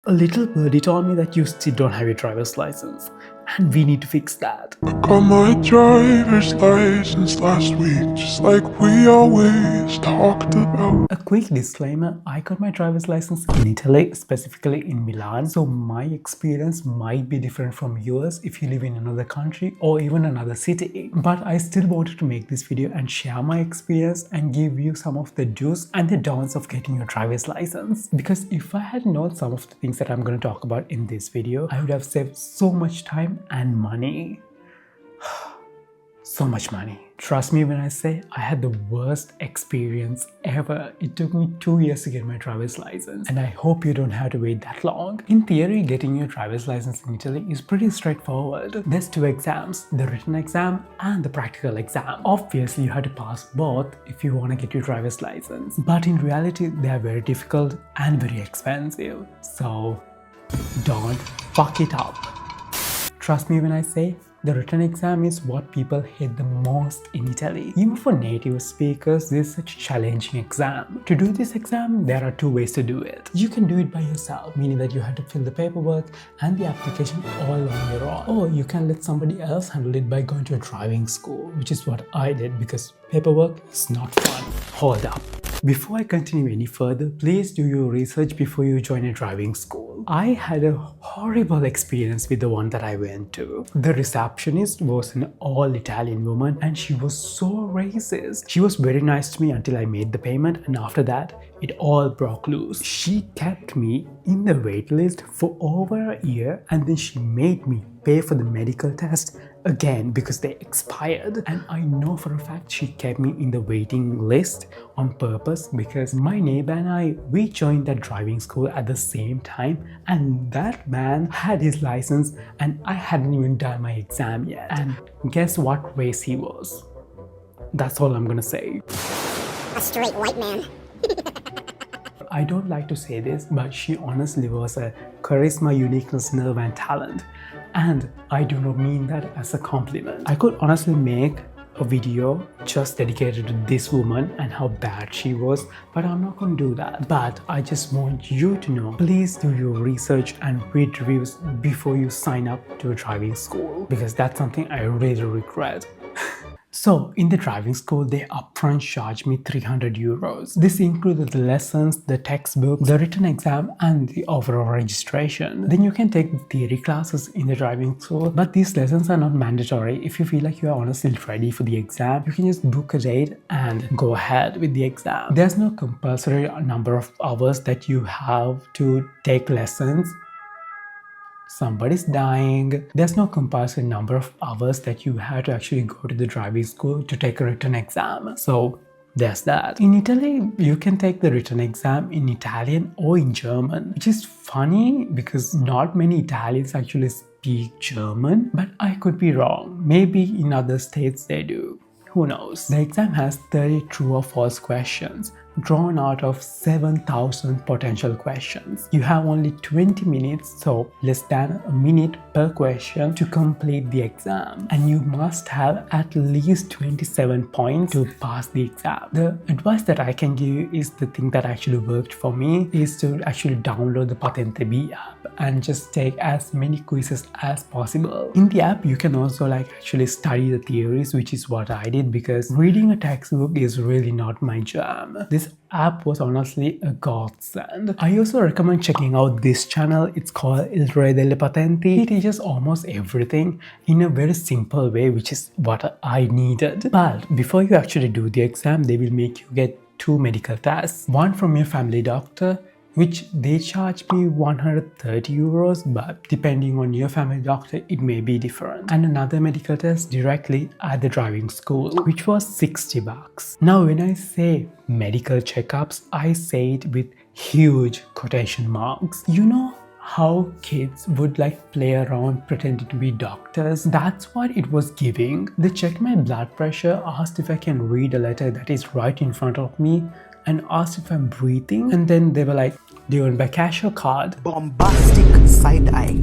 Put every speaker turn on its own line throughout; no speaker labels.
A little birdie told me that you still don't have your driver's license, and we need to fix that.
I got my driver's license last week, just like we always talked about.
A quick disclaimer, I got my driver's license in Italy, specifically in Milan, so my experience might be different from yours if you live in another country or even another city. But I still wanted to make this video and share my experience and give you some of the do's and the don'ts of getting your driver's license. Because if I had known some of the things that I'm going to talk about in this video, I would have saved so much time and money. So much money. Trust me when I say I had the worst experience ever. It took me 2 years to get my driver's license, and I hope you don't have to wait that long. In theory, getting your driver's license in Italy is pretty straightforward. There's 2 exams, the written exam and the practical exam. Obviously, you have to pass both if you want to get your driver's license. But in reality, they are very difficult and very expensive. So don't fuck it up. Trust me when I say the written exam is what people hate the most in Italy. Even for native speakers, this is such a challenging exam. To do this exam, there are 2 ways to do it. You can do it by yourself, meaning that you have to fill the paperwork and the application all on your own. Or you can let somebody else handle it by going to a driving school, which is what I did because paperwork is not fun. Hold up. Before I continue any further, please do your research before you join a driving school. I had a horrible experience with the one that I went to. The receptionist was an all-Italian woman and she was so racist. She was very nice to me until I made the payment, and after that, it all broke loose. She kept me in the wait list for over a year, and then she made me pay for the medical test again because they expired. And I know for a fact she kept me in the waiting list on purpose because my neighbor and I, we joined that driving school at the same time, and that man had his license and I hadn't even done my exam yet. And guess what race he was? That's all I'm gonna say.
A straight white man.
I don't like to say this, but she honestly was a charisma, uniqueness, nerve and talent. And I do not mean that as a compliment. I could honestly make a video just dedicated to this woman and how bad she was, but I'm not going to do that. But I just want you to know, please do your research and read reviews before you sign up to a driving school, because that's something I really regret. So, in the driving school, they upfront charged me 300 euros. This included the lessons, the textbook, the written exam, and the overall registration. Then you can take theory classes in the driving school, but these lessons are not mandatory. If you feel like you are honestly ready for the exam, you can just book a date and go ahead with the exam. There's no compulsory number of hours that you have to take lessons. Somebody's dying. There's no compulsory number of hours that you have to actually go to the driving school to take a written exam. So there's that. In Italy, you can take the written exam in Italian or in German, which is funny because not many Italians actually speak German, but I could be wrong. Maybe in other states they do. Who knows? The exam has 30 true or false questions drawn out of 7,000 potential questions. You have only 20 minutes, so less than a minute per question to complete the exam. And you must have at least 27 points to pass the exam. The advice that I can give you is the thing that actually worked for me is to actually download the Patente B app and just take as many quizzes as possible. In the app, you can also actually study the theories, which is what I did because reading a textbook is really not my jam. This app was honestly a godsend. I also recommend checking out this channel. It's called Il Re delle Patenti. It teaches almost everything in a very simple way, which is what I needed. But before you actually do the exam, they will make you get 2 medical tests. One from your family doctor, which they charge me 130 euros, but depending on your family doctor, it may be different. And another medical test directly at the driving school, which was 60 bucks. Now, when I say medical checkups, I say it with huge quotation marks. You know how kids would play around pretending to be doctors? That's what it was giving. They checked my blood pressure, asked if I can read a letter that is right in front of me, and asked if I'm breathing, and then they were like, do you want by cash or card?
Bombastic side eye.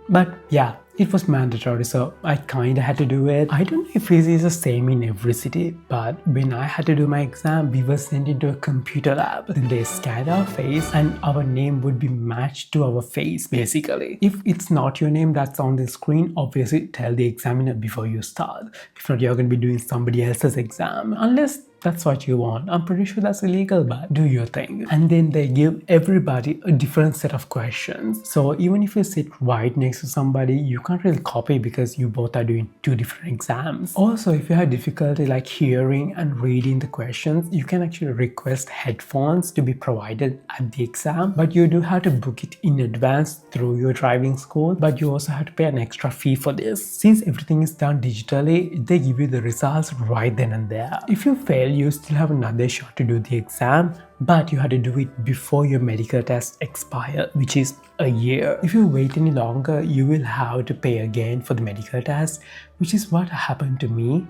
But yeah, It was mandatory, so I kinda had to do it. I don't know if it is the same in every city, but when I had to do my exam, we were sent into a computer lab. Then they scanned our face and our name would be matched to our face basically. If it's not your name that's on the screen, obviously tell the examiner before you start. If not, you're going to be doing somebody else's exam. Unless that's what you want. I'm pretty sure that's illegal, but do your thing. And then they give everybody a different set of questions. So even if you sit right next to somebody, you can't really copy because you both are doing two different exams. Also, if you have difficulty like hearing and reading the questions, you can actually request headphones to be provided at the exam, but you do have to book it in advance through your driving school, but you also have to pay an extra fee for this. Since everything is done digitally, they give you the results right then and there. If you fail, you still have another shot to do the exam, but you have to do it before your medical test expire, which is a year. If you wait any longer, you will have to pay again for the medical test, which is what happened to me.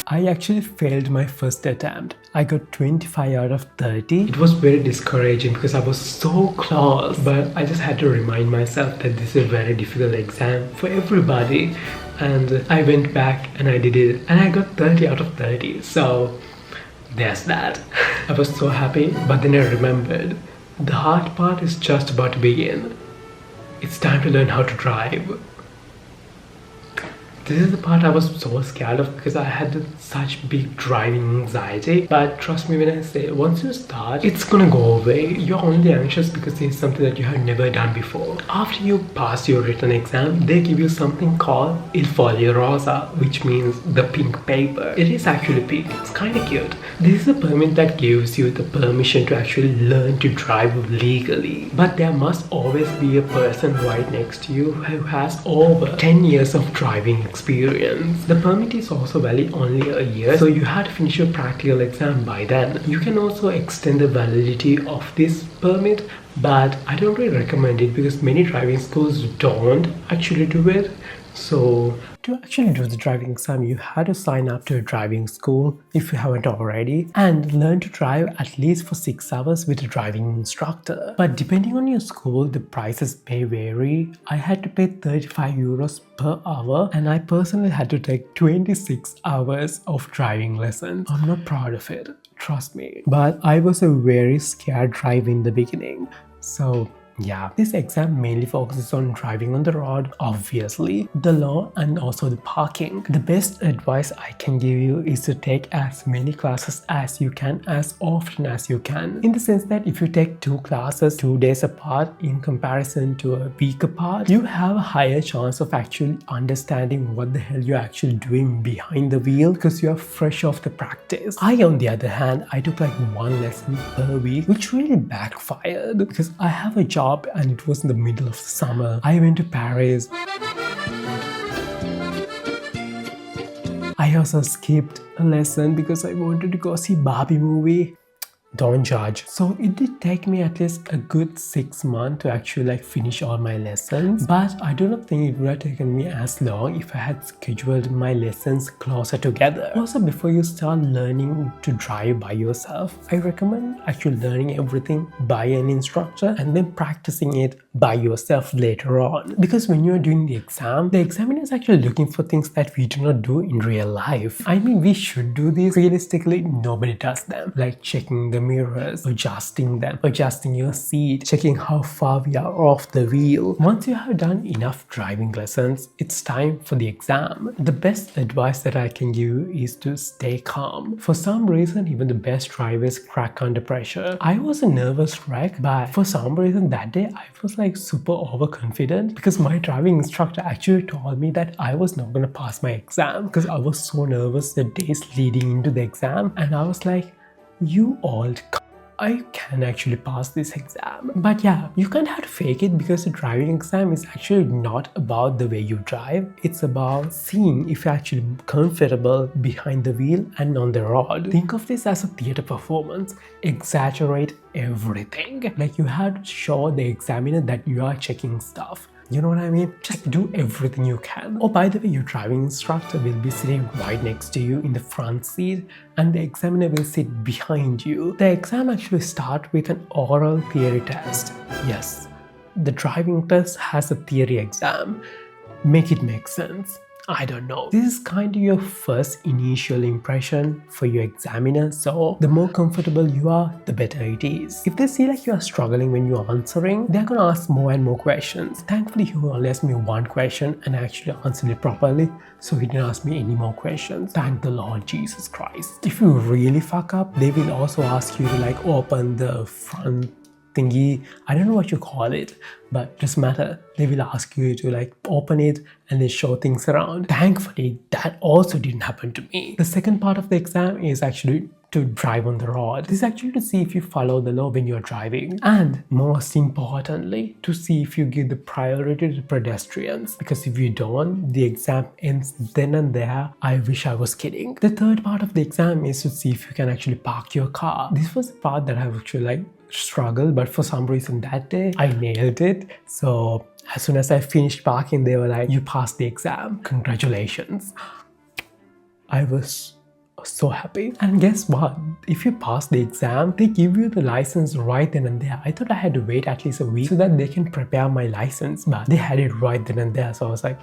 I actually failed my first attempt. I got 25 out of 30. It was very discouraging because I was so close, but I just had to remind myself that this is a very difficult exam for everybody. And I went back and I did it and I got 30 out of 30. So there's that. I was so happy, but then I remembered the hard part is just about to begin. It's time to learn how to drive. This is the part I was so scared of because I had such big driving anxiety. But trust me when I say, once you start, it's gonna go away. You're only anxious because it's something that you have never done before. After you pass your written exam, they give you something called Il Foglio Rosa, which means the pink paper. It is actually pink. It's kind of cute. This is a permit that gives you the permission to actually learn to drive legally. But there must always be a person right next to you who has over 10 years of driving experience. The permit is also valid only a year, so you have to finish your practical exam by then. You can also extend the validity of this permit, but I don't really recommend it because many driving schools don't actually do it. So to actually do the driving exam, you had to sign up to a driving school if you haven't already and learn to drive at least for 6 hours with a driving instructor. But depending on your school, the prices may vary. I had to pay 35 euros per hour and I personally had to take 26 hours of driving lessons. I'm not proud of it, trust me. But I was a very scared driver in the beginning. So yeah, this exam mainly focuses on driving on the road, obviously, the law and also the parking. The best advice I can give you is to take as many classes as you can, as often as you can. In the sense that if you take 2 classes 2 days apart in comparison to a week apart, you have a higher chance of actually understanding what the hell you're actually doing behind the wheel because you're fresh off the practice. I, on the other hand, I took like 1 lesson per week, which really backfired because I have a job and it was in the middle of the summer. I went to Paris. I also skipped a lesson because I wanted to go see Barbie movie. Don't judge. So it did take me at least a good 6 months to actually like finish all my lessons, but I do not think it would have taken me as long if I had scheduled my lessons closer together. Also, before you start learning to drive by yourself, I recommend actually learning everything by an instructor and then practicing it by yourself later on, because when you're doing the examiner is actually looking for things that we do not do in real life. I mean, we should do these. Realistically, nobody does them, like checking the mirrors, adjusting them, adjusting your seat, checking how far we are off the wheel. Once you have done enough driving lessons, it's time for the exam. The best advice that I can give you is to stay calm. For some reason, even the best drivers crack under pressure. I was a nervous wreck, but for some reason that day I was like super overconfident because my driving instructor actually told me that I was not gonna pass my exam because I was so nervous the days leading into the exam, and I was like, you old I can actually pass this exam. But yeah, you can't have to fake it because the driving exam is actually not about the way you drive. It's about seeing if you're actually comfortable behind the wheel and on the road. Think of this as a theater performance. Exaggerate everything. Like you have to show the examiner that you are checking stuff. You know what I mean? Just do everything you can. Oh, by the way, your driving instructor will be sitting right next to you in the front seat and the examiner will sit behind you. The exam actually starts with an oral theory test. Yes, the driving test has a theory exam. Make it make sense. I don't know. This is kind of your first initial impression for your examiner, so the more comfortable you are, the better it is. If they see like you are struggling when you're answering, they're gonna ask more and more questions. Thankfully, he only asked me one question and I actually answered it properly, so he didn't ask me any more questions. Thank the Lord Jesus Christ. If you really fuck up, they will also ask you to like open the front thingy. I don't know what you call it, but it doesn't matter. They will ask you to like open it and then show things around. Thankfully, that also didn't happen to me. The second part of the exam is actually to drive on the road. This is actually to see if you follow the law when you're driving, and most importantly, to see if you give the priority to pedestrians, because if you don't, the exam ends then and there. I wish I was kidding. The third part of the exam is to see if you can actually park your car. This was the part that I've actually like struggled, but for some reason that day I nailed it. So as soon as I finished parking, they were like, you passed the exam, congratulations. I was so happy. And guess what? If you pass the exam, they give you the license right then and there. I thought I had to wait at least a week so that they can prepare my license, but they had it right then and there. So I was like,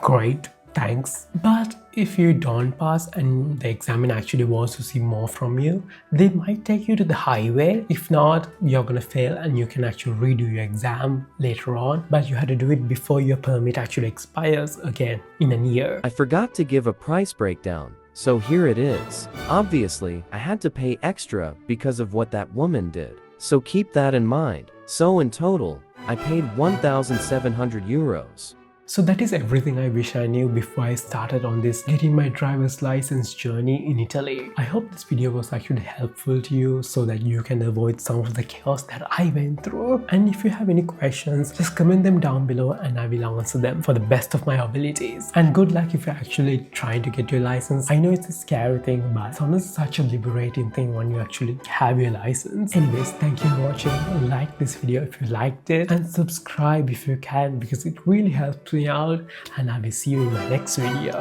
great, thanks. But if you don't pass and the examiner actually wants to see more from you, they might take you to the highway. If not, you're gonna fail and you can actually redo your exam later on, but you had to do it before your permit actually expires again in a year.
I forgot to give a price breakdown, so here it is. Obviously, I had to pay extra because of what that woman did, so keep that in mind. So in total, I paid 1,700 euros.
So that is everything I wish I knew before I started on this getting my driver's license journey in Italy. I hope this video was actually helpful to you so that you can avoid some of the chaos that I went through. And if you have any questions, just comment them down below and I will answer them for the best of my abilities. And good luck if you're actually trying to get your license. I know it's a scary thing, but it's honestly such a liberating thing when you actually have your license. Anyways, thank you for watching. Like this video if you liked it and subscribe if you can, because it really helps me out, and I will see you in my next video.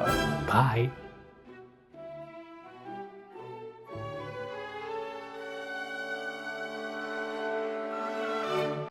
Bye.